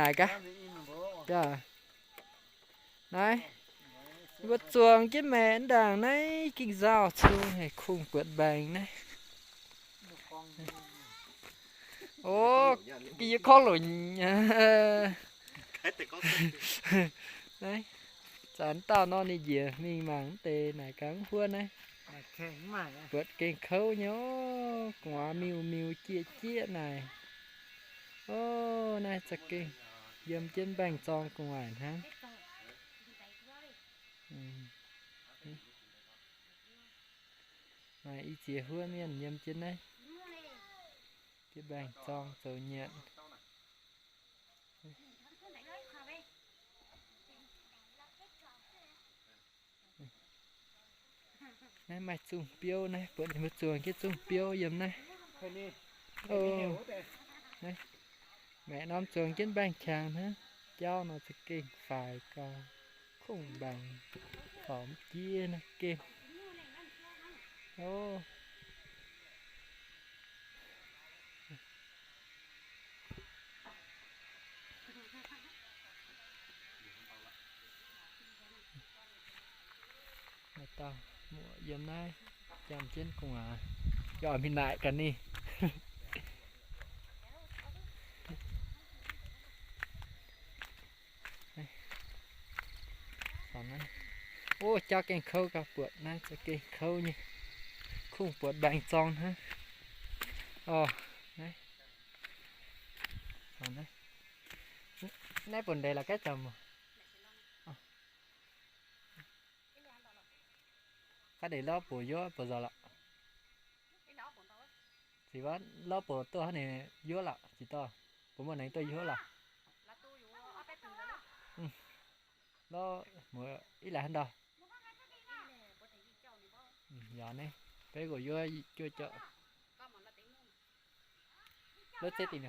này cả dạ này vượt xuồng cái mẹ đàng này kinh dao xuồng hay khung vượt bành này ô cái con lồi đấy chán tao non đi dìa mình mảng tê này cắn khuôn này vượt kênh khâu nhó quả miu miu chia chia này ô này chặt kênh dầm trên bành tròn của ngoài ha này ý chia hứa miền dầm trên đây cái bành tròn sầu nhện này mạch sung piêu này bữa này một chuồng cái sung piêu dầm này ô này mẹ non chuồng trên bành tràn ha cho nó sẽ kinh phải co khung bằng phỏng chia nó kinh ô người ta mua dầm này chạm trên cùng à cho mình lại cả đi còn này ô cho cái khâu cả bữa nay cho cái khâu nhỉ khung bữa bánh tròn ha đấy còn đấy này vấn đề là cái chồng cái để lo bổ vô bổ giờ lạ chỉ có lo bổ tôi này vô lạ chỉ to bố một này tôi vô lạ lo mỗi ít là hơn đâu giờ này cái của vô chưa chợ lớp xe tìm được